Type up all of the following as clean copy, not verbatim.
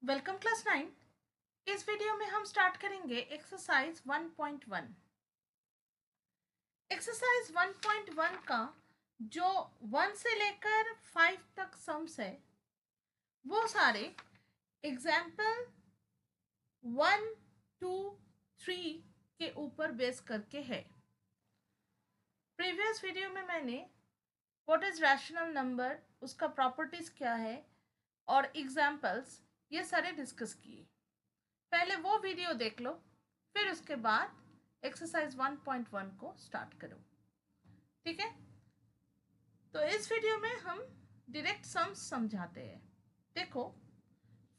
Welcome class 9। इस video में हम स्टार्ट करेंगे एक्सरसाइज 1.1। एक्सरसाइज 1.1 का जो 1 से लेकर 5 तक सम्स है वो सारे एग्जाम्पल 1, 2, 3 के ऊपर बेस करके है। प्रीवियस वीडियो में मैंने व्हाट इज रैशनल नंबर, उसका प्रॉपर्टीज क्या है और एग्जाम्पल्स ये सारे डिस्कस किए। पहले वो वीडियो देख लो, फिर उसके बाद एक्सरसाइज 1.1 को स्टार्ट करो। ठीक है, तो इस वीडियो में हम डायरेक्ट सम्स समझाते हैं। देखो,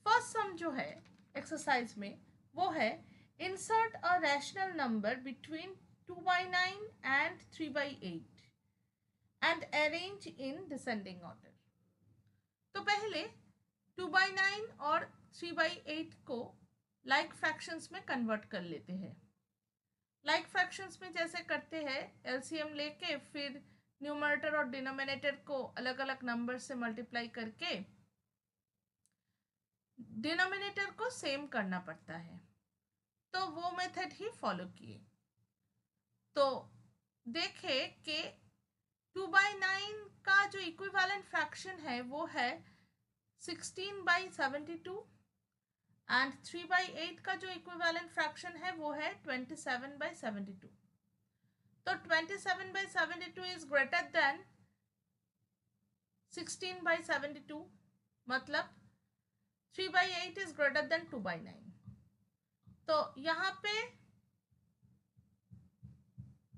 फर्स्ट सम जो है एक्सरसाइज में वो है insert a rational number between 2/9 and 3/8 and arrange in descending order. तो पहले 2/9 और 3/8 को लाइक फ्रैक्शंस में कन्वर्ट कर लेते हैं। लाइक फ्रैक्शंस में जैसे करते हैं, एलसीएम लेके फिर न्यूमरेटर और डिनोमिनेटर को अलग अलग नंबर से मल्टीप्लाई करके डिनोमिनेटर को सेम करना पड़ता है, तो वो मेथड ही फॉलो किए। तो देखे कि 2/9 का जो इक्विवेलेंट फ्रैक्शन है वो है 16/72 एंड 3/8 का जो इक्विवेलेंट फ्रैक्शन है वो है 27/72। तो 27/72 इज ग्रेटर देन 16/72, मतलब 3/8 इज ग्रेटर देन 2/9। तो यहाँ पे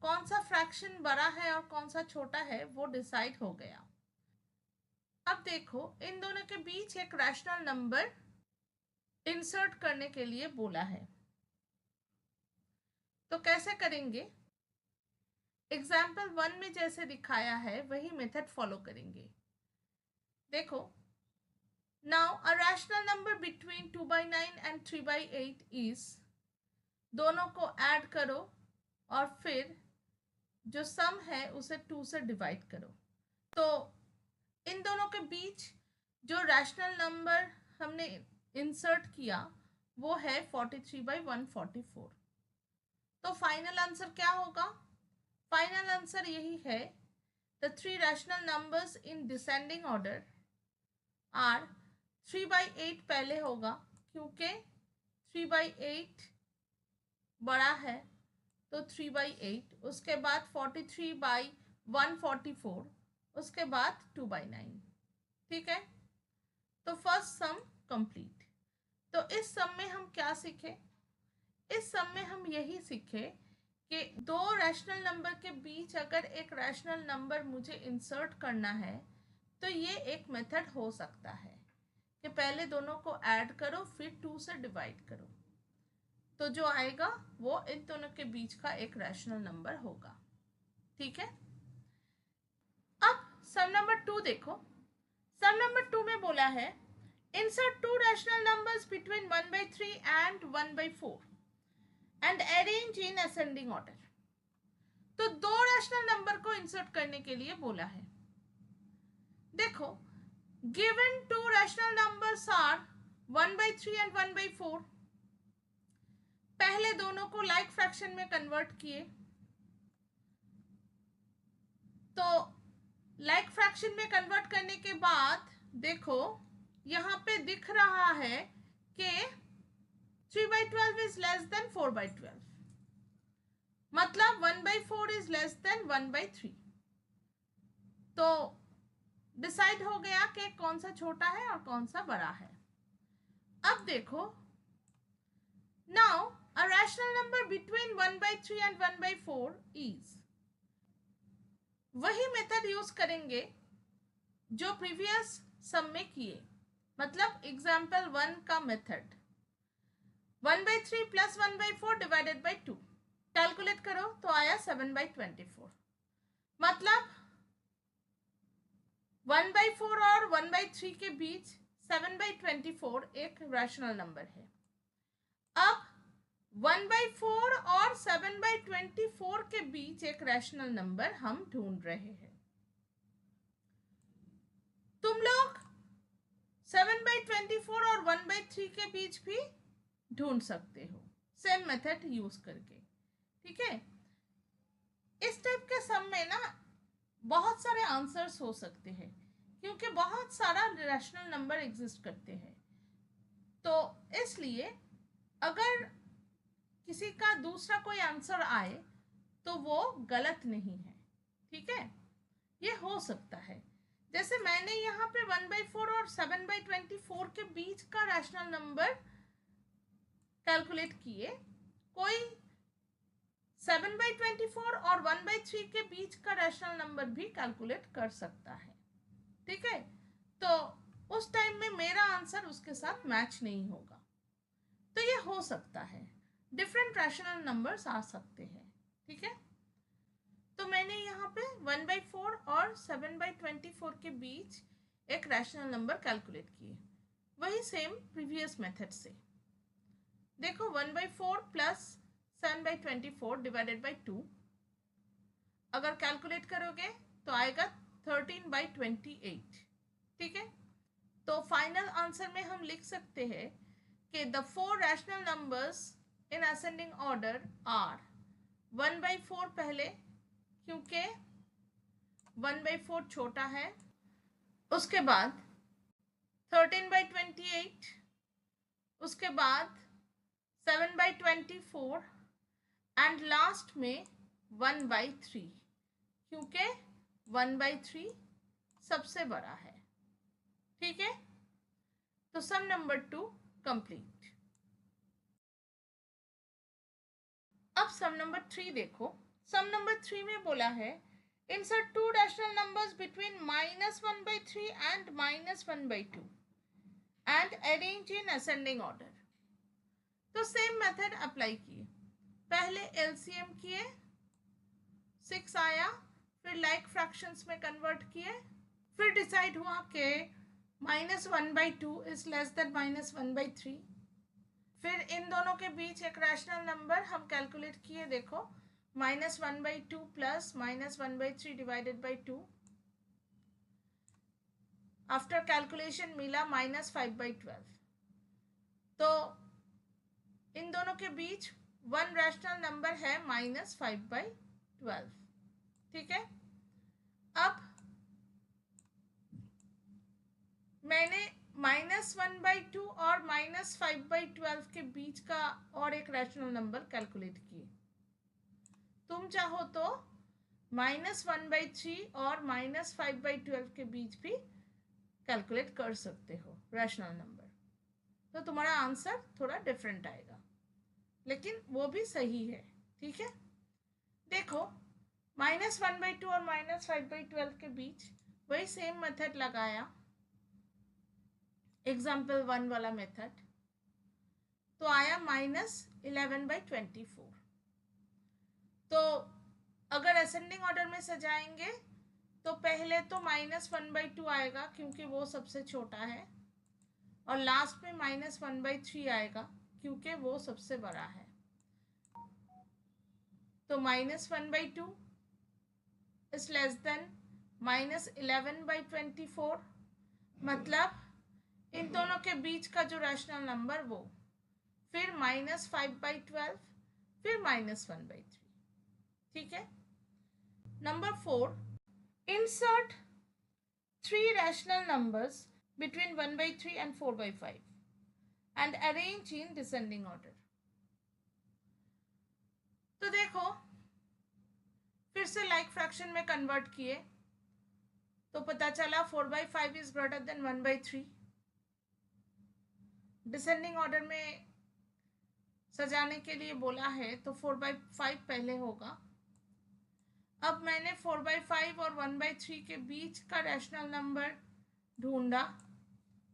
कौन सा फ्रैक्शन बड़ा है और कौन सा छोटा है वो डिसाइड हो गया। अब देखो, इन दोनों के बीच एक रैशनल नंबर इंसर्ट करने के लिए बोला है, तो कैसे करेंगे? एग्जाम्पल 1 में जैसे दिखाया है वही मेथड फॉलो करेंगे। देखो, now a rational number between 2/9 and 3/8 is, दोनों को ऐड करो और फिर जो सम है उसे 2 से डिवाइड करो। तो इन दोनों के बीच जो रैशनल नंबर हमने इंसर्ट किया वो है 43/144। तो फाइनल आंसर क्या होगा? फाइनल आंसर यही है, the three rational numbers in descending order are 3/8 पहले होगा क्योंकि 3/8 बड़ा है, तो 3/8, उसके बाद 43/144, उसके बाद 2/9। ठीक है, तो फर्स्ट सम कंप्लीट। तो इस सम में हम क्या सीखे? इस सम में हम यही सीखे कि दो रैशनल नंबर के बीच अगर एक रैशनल नंबर मुझे इंसर्ट करना है तो ये एक मेथड हो सकता है कि पहले दोनों को ऐड करो फिर 2 से डिवाइड करो, तो जो आएगा वो इन दोनों के बीच का एक रैशनल नंबर होगा। ठीक है, अब सम नंबर 2 देखो। सम नंबर 2 में बोला है insert to rational numbers between 1/3 and 1/4 and arrange in ascending order. तो दो रैशनल नंबर को इंसर्ट करने के लिए बोला है। देखो, given two rational numbers are 1/3 and 1/4। पहले दोनों को लाइक फ्रैक्शन में कन्वर्ट किए, तो लाइक फ्रैक्शन में कन्वर्ट करने के बाद देखो यहाँ पे दिख रहा है कि 3/12 इज लेस देन 4/12, मतलब 1/4 इज लेस देन 1/3। तो डिसाइड हो गया कि कौन सा छोटा है और कौन सा बड़ा है। अब देखो, now a rational number between 1/3 and 1/4 is, वही मेथड यूज करेंगे जो प्रीवियस सम में किए, मतलब एग्जाम्पल 1 का method 1/3 plus 1/4 divided by 2, calculate करो तो आया 7/24। मतलब 1/4 और 1/3 के बीच 7/24 एक रैशनल नंबर है। अब 1/4 और 7/24 के बीच एक रैशनल नंबर हम ढूंढ रहे हैं। तुम लोग 7/24 और 1/3 के बीच भी ढूंढ सकते हो सेम मेथड यूज करके। ठीक है, इस टाइप के सम में ना बहुत सारे आंसर्स हो सकते हैं क्योंकि बहुत सारा रैशनल नंबर एग्जिस्ट करते हैं। तो इसलिए अगर किसी का दूसरा कोई आंसर आए तो वो गलत नहीं है। ठीक है, ये हो सकता है। जैसे मैंने यहाँ पे 1/4 और 7/24 के बीच का रैशनल नंबर कैलकुलेट किए, कोई 7/24 और 1/3 के बीच का रैशनल नंबर भी कैलकुलेट कर सकता है। ठीक है, तो उस टाइम में मेरा आंसर उसके साथ मैच नहीं होगा। तो ये हो सकता है, डिफरेंट रैशनल नंबर्स आ सकते हैं। ठीक है, तो मैंने यहाँ पे 1/4 और 7/24 के बीच एक रैशनल नंबर कैलकुलेट किए, वही सेम प्रीवियस मेथड से। देखो 1/4 प्लस 7/24 डिवाइडेड बाई 2 अगर कैलकुलेट करोगे तो आएगा 13/28। ठीक है, तो फाइनल आंसर में हम लिख सकते हैं कि the 4 rational numbers in ascending order are 1/4 पहले क्योंकि 1/4 छोटा है, उसके बाद 13/28, उसके बाद 7/24 एंड लास्ट में 1/3 क्योंकि 1/3 सबसे बड़ा है। ठीक है, तो सम नंबर 2 कंप्लीट। अब सम नंबर 3 देखो। सम नंबर 3 में बोला है insert 2 rational numbers between -1/3 and -1/2 and arrange in ascending order। तो सेम मेथड अप्लाई किए, पहले एलसीएम किए 6 आया, फिर लाइक फ्रैक्शंस में कन्वर्ट किए, फिर डिसाइड हुआ कि -1/2 इज लेस देन -1/3। फिर इन दोनों के बीच एक रैशनल नंबर हम कैलकुलेट किए, देखो -1/2 plus -1/3 divided by 2। After calculation मिला -5/12। तो इन दोनों के बीच वन रैशनल नंबर है -5/12। ठीक है, अब मैंने -1/2 और -5/12 के बीच का और एक रैशनल नंबर कैलकुलेट किए। तुम चाहो तो -1/3 और -5/12 के बीच भी कैलकुलेट कर सकते हो रैशनल नंबर, तो तुम्हारा आंसर थोड़ा डिफरेंट आएगा, लेकिन वो भी सही है। ठीक है, देखो -1/2 और -5/12 के बीच वही सेम मेथड लगाया, एग्जाम्पल 1 वाला मेथड, तो आया -11/24। तो अगर असेंडिंग ऑर्डर में सजाएंगे तो पहले तो -1/2 आएगा क्योंकि वो सबसे छोटा है, और लास्ट में -1/3 आएगा क्योंकि वो सबसे बड़ा है। तो -1/2 इज लेस देन -11/24, मतलब इन दोनों के बीच का जो रैशनल नंबर वो, फिर -5/12, फिर -1/3। ठीक है, number 4, insert 3 rational numbers between 1/3 and 4/5 and arrange in descending order। तो देखो फिर से लाइक फ्रैक्शन में कन्वर्ट किए तो पता चला 4/5 is greater than 1/3। Descending order में सजाने के लिए बोला है तो 4/5 पहले होगा। अब मैंने 4/5 और 1/3 के बीच का रैशनल नंबर ढूंढा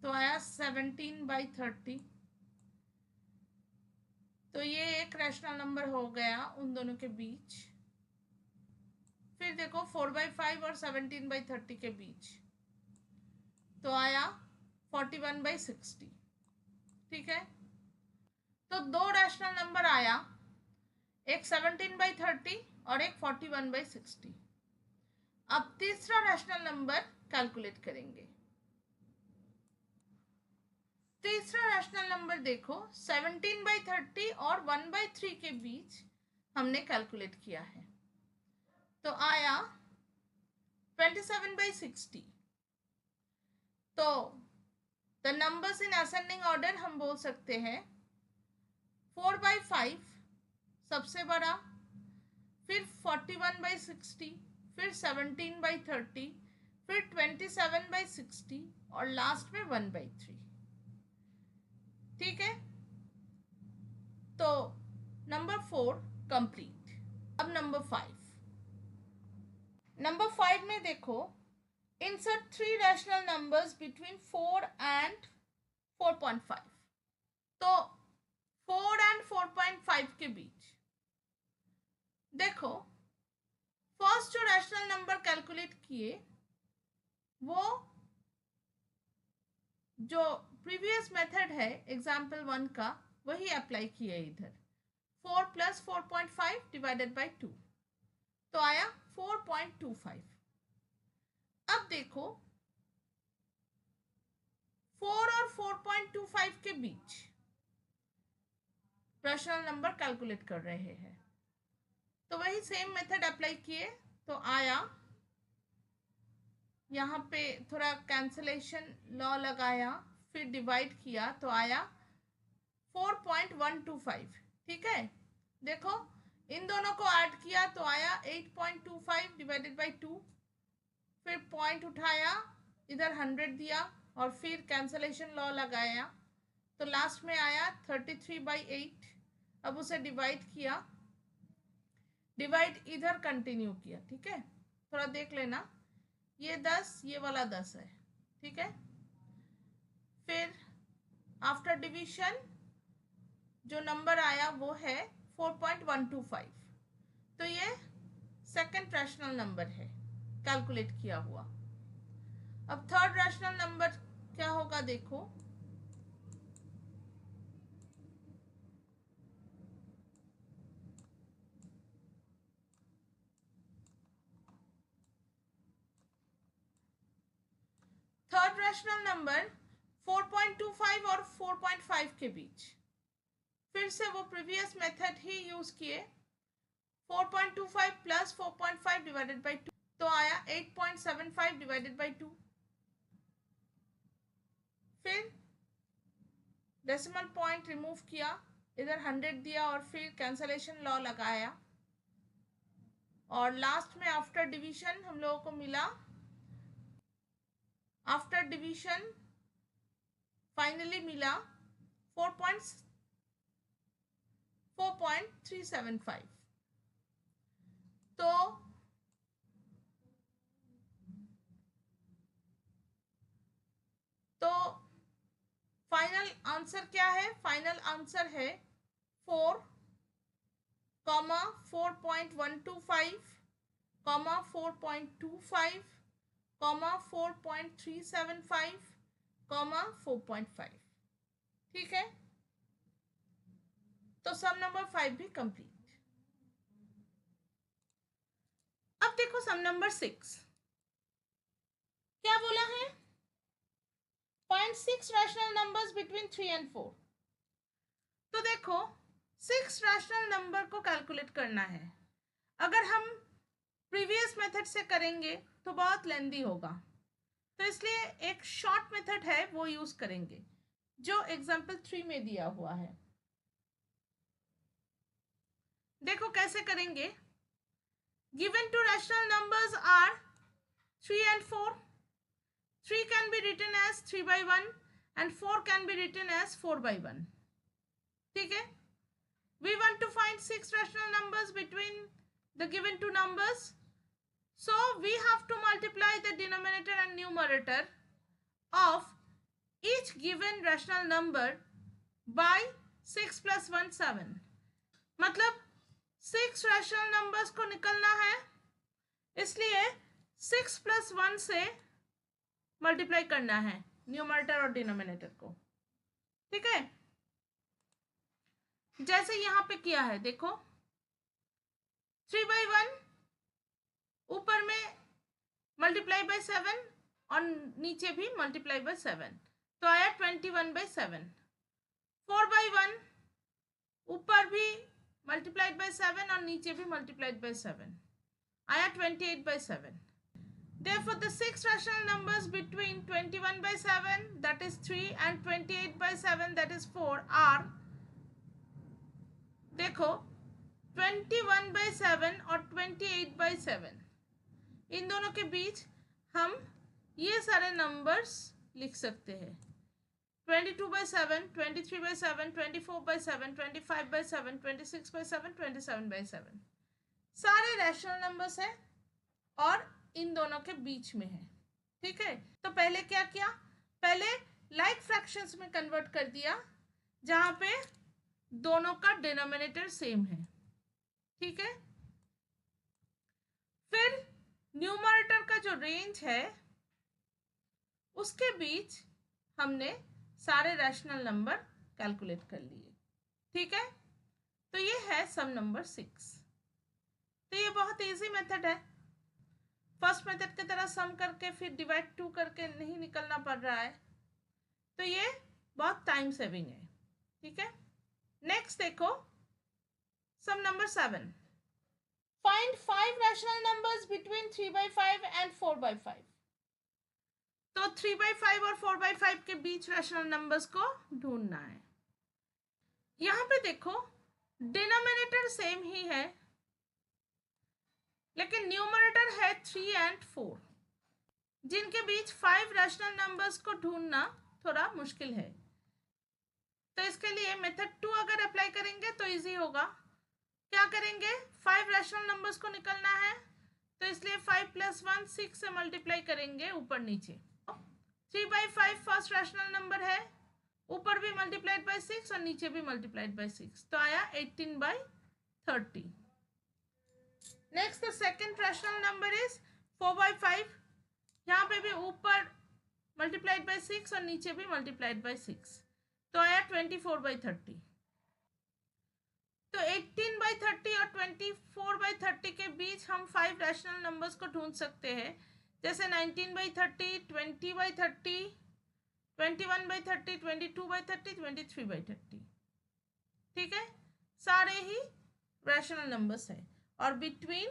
तो आया 17/30। तो ये एक रैशनल नंबर हो गया उन दोनों के बीच। फिर देखो 4/5 और 17/30 के बीच तो आया 41/60। ठीक है, तो दो रैशनल नंबर आया, एक 17/30 और एक 41/60। अब तीसरा रैशनल नंबर कैलकुलेट करेंगे। तीसरा रैशनल नंबर देखो 17/30 और 1/3 के बीच हमने कैलकुलेट किया है, तो आया 27/60। तो the numbers in ascending order हम बोल सकते हैं 4/5 सबसे बड़ा, फिर 41/60, फिर 17/30, फिर 27/60 और लास्ट में 1/3। ठीक है, तो नंबर 4 कंप्लीट। अब नंबर 5 में देखो, insert 3 rational numbers between 4 and 4.5। तो 4 एंड 4.5 के बीच देखो, फर्स्ट जो रैशनल नंबर कैलकुलेट किए वो जो प्रीवियस मेथड है एग्जाम्पल 1 का वही अप्लाई किए इधर। 4 + 4.5 डिवाइडेड बाई 2, तो आया 4.25। अब देखो 4 और 4.25 के बीच रैशनल नंबर कैलकुलेट कर रहे हैं, तो वही सेम मेथड अप्लाई किए, तो आया यहाँ पे थोड़ा कैंसलेशन लॉ लगाया, फिर डिवाइड किया, तो आया 4.125। ठीक है, देखो इन दोनों को ऐड किया तो आया 8.25 डिवाइडेड बाई 2, फिर पॉइंट उठाया, इधर 100 दिया और फिर कैंसलेशन लॉ लगाया, तो लास्ट में आया 33/8। अब उसे डिवाइड किया, डिवाइड इधर कंटिन्यू किया। ठीक है, थोड़ा देख लेना, ये 10, ये वाला 10 है। ठीक है, फिर आफ्टर डिवीजन जो नंबर आया वो है 4.125, तो ये सेकंड रैशनल नंबर है कैलकुलेट किया हुआ। अब थर्ड रैशनल नंबर क्या होगा देखो, थर्ड रैशनल नंबर 4.25 और 4.5 के बीच फिर से वो प्रीवियस मेथड ही यूज किए, 4.25 + 4.5 डिवाइडेड बाई 2, तो आया 8.75 डिवाइडेड बाई 2। फिर डेसिमल पॉइंट रिमूव किया, इधर 100 दिया और फिर कैंसलेशन लॉ लगाया, और लास्ट में आफ्टर डिवीजन हम लोगों को मिला, आफ्टर डिवीजन फाइनली मिला 4.375। तो फाइनल आंसर क्या है? फाइनल आंसर है 4, 4.125, 4.25, 4.375, 4.5। ठीक है, तो सम नंबर 5 भी कंप्लीट। अब देखो सम नंबर 6 क्या बोला है, find 6 rational numbers between 3 and 4। तो देखो 6 रैशनल नंबर को कैलकुलेट करना है, अगर हम प्रीवियस मेथड से करेंगे तो बहुत लेंदी होगा, तो इसलिए एक शॉर्ट मेथड है वो यूज करेंगे जो एग्जाम्पल 3 में दिया हुआ है। देखो कैसे करेंगे, given two rational numbers are 3 and 4, 3 can be written as 3/1 and 4 can be written as 4/1। ठीक है, we want to find 6 rational numbers between the given two numbers, so we have to multiply the denominator and numerator of each given rational number by 6 + 1 7। मतलब 6 rational numbers को निकलना है, इसलिए 6 + 1 से multiply करना है न्यूमरेटर और डिनोमिनेटर को। ठीक है, जैसे यहां पे किया है, देखो 3/1 ऊपर में मल्टीप्लाई बाय 7 और नीचे भी मल्टीप्लाई बाय 7, तो आया 21/7। ऊपर भी मल्टीप्लाइड बाय 7 और नीचे भी मल्टीप्लाइड बाय 7 आया 28/7. Therefore, the six rational numbers between 21/7 that is 3 and 28/7 that is 4 are, देखो 21/7 और 28/7 इन दोनों के बीच हम ये सारे नंबर्स लिख सकते हैं. 22/7, 23/7, 24/7, 25/7, 26/7, 27/7 सारे रैशनल नंबर्स हैं और इन दोनों के बीच में है. ठीक है, तो पहले क्या किया, पहले लाइक फ्रैक्शंस में कन्वर्ट कर दिया जहां पे दोनों का डिनोमिनेटर सेम है. ठीक है, फिर न्यूमरेटर का जो रेंज है उसके बीच हमने सारे रैशनल नंबर कैलकुलेट कर लिए. ठीक है, तो ये है सम नंबर 6. तो ये बहुत इजी मेथड है. फर्स्ट मेथड की तरह सम करके फिर डिवाइड 2 करके नहीं निकलना पड़ रहा है, तो ये बहुत टाइम सेविंग है. ठीक है, नेक्स्ट देखो sum number 7. Find 5 rational numbers between 3/5 and 4/5. तो 3/5 और 4/5 के बीच रैशनल नंबर्स को ढूंढना है. यहां पे देखो डिनोमिनेटर सेम ही है लेकिन न्यूमरेटर है 3 एंड 4, जिनके बीच 5 रैशनल नंबर्स को ढूंढना थोड़ा मुश्किल है. तो इसके लिए मेथड 2 अगर अप्लाई करेंगे तो इजी होगा. क्या करेंगे, 5 रैशनल नंबर्स को निकलना है, तो इसलिए 5 + 1 6 से मल्टीप्लाई करेंगे ऊपर नीचे. 3/5 फर्स्ट रैशनल नंबर है, ऊपर भी मल्टीप्लाइड बाय 6 और नीचे भी मल्टीप्लाइड बाय 6, तो आया 18/30. Next the second rational number is 4/5. यहाँ पे भी ऊपर मल्टीप्लाइड बाय 6 और नीचे भी मल्टीप्लाइड बाय 6, तो आया 24/30. तो 18/30 और 24/30 के बीच हम 5 रैशनल नंबर्स को ढूंढ सकते हैं, जैसे 19/30, 20/30, 21/30, 22/30, 23/30. ठीक है, सारे ही रैशनल नंबर्स है और बिटवीन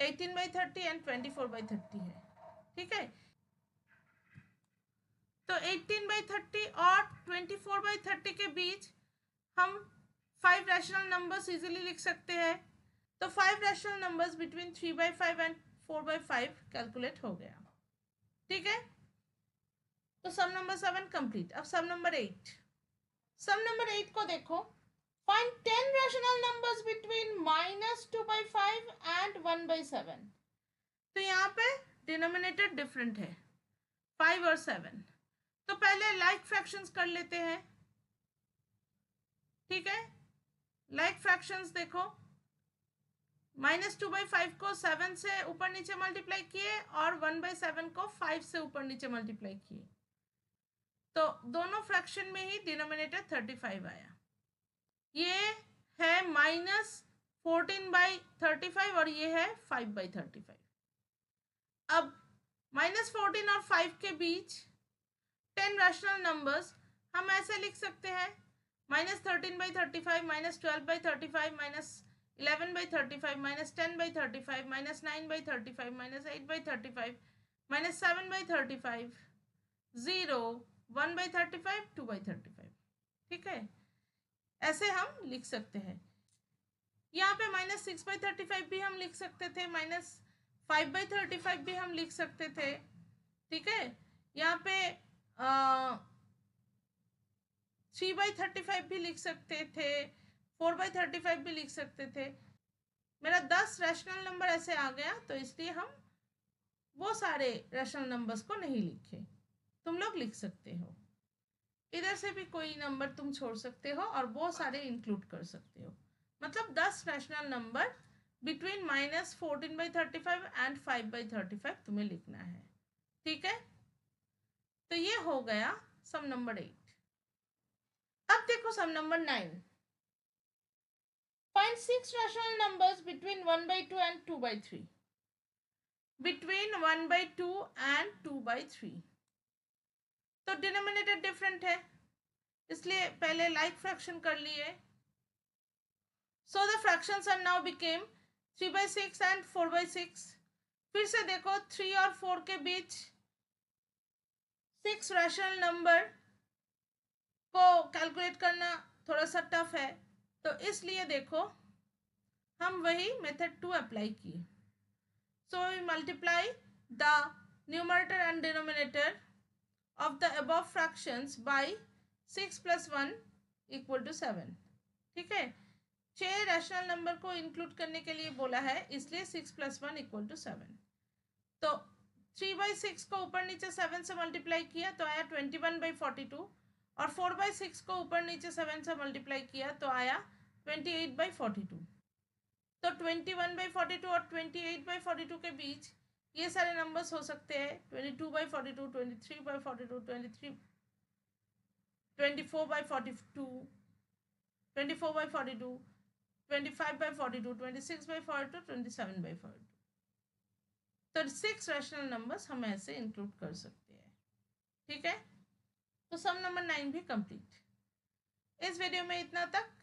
18/30 एंड 24/30 है. ठीक है, तो 18/30 और 24/30 के बीच हम 5 रैशनल नंबर्स इजीली लिख सकते हैं. तो 5 rational numbers between 3/5 and 4/5 calculate हो गया. ठीक है, तो सम नंबर 7 कंप्लीट. अब सम नंबर 8. सम नंबर 8 को देखो. Find 10 rational numbers between -2/5 and 1/7. तो यहाँ पे डिनोमिनेटर डिफरेंट है 5 और 7, तो पहले लाइक फ्रैक्शंस कर लेते हैं. ठीक है, लाइक फ्रैक्शंस देखो, -2/5 को 7 से ऊपर नीचे मल्टीप्लाई किए और 1/7 को 5 से ऊपर नीचे मल्टीप्लाई किए, तो दोनों फ्रैक्शन में ही डिनोमिनेटर 35 आया. ये है -14/35 और ये है 5/35. अब -14 और 5 के बीच 10 रैशनल नंबर्स हम ऐसे लिख सकते हैं, -13/35, -12/35, -11/35, -10/35, -9/35, -8/35, -7/35, 0, 1/35, 2/35. ठीक है, ऐसे हम लिख सकते हैं. यहाँ पे -6/35 भी हम लिख सकते थे, -5/35 भी हम लिख सकते थे. ठीक है, यहाँ पे 3/35 भी लिख सकते थे, 4/35 भी लिख सकते थे. मेरा 10 रैशनल नंबर ऐसे आ गया, तो इसलिए हम वो सारे रैशनल नंबर्स को नहीं लिखे. तुम लोग लिख सकते हो, इधर से भी कोई नंबर तुम छोड़ सकते हो और वो सारे इंक्लूड कर सकते हो. मतलब 10 रैशनल नंबर बिटवीन -14/35 एंड 5/35 तुम्हें लिखना है. ठीक है, तो ये हो गया सम नंबर 8. अब देखो sum number 9. Find 6 rational numbers between 1/2 and 2/3. बिटवीन 1/2 एंड 2/3, तो डिनोमिनेटर डिफरेंट है, इसलिए पहले लाइक फ्रैक्शन कर लिए. So the fractions are now became 3/6 and 4/6। फिर से देखो 3 और 4 के बीच 6 रैशनल नंबर को कैलकुलेट करना थोड़ा सा टफ है, तो इसलिए देखो हम वही मेथड 2 अप्लाई किए। So we multiply the numerator and denominator of the above fractions by 6 plus 1 equal to 7। ठीक है, 6 रैशनल नंबर को इंक्लूड करने के लिए बोला है, इसलिए 6 plus 1 equal to 7। तो 3/6 को ऊपर नीचे 7 से मल्टीप्लाई किया तो आया 21/42, और 4/6 को ऊपर नीचे 7 से मल्टीप्लाई किया तो आया 28/42। तो 21/42 और 28/42 के बीच ये सारे नंबर्स हो सकते हैं 22/42, 23/42, 24/42, 24/42, 25/42, 26/42, 27/42। तो 6 रैशनल नंबर्स हम ऐसे इंक्लूड कर सकते हैं। ठीक है, तो सम नंबर 9 भी कंप्लीट। इस वीडियो में इतना तक।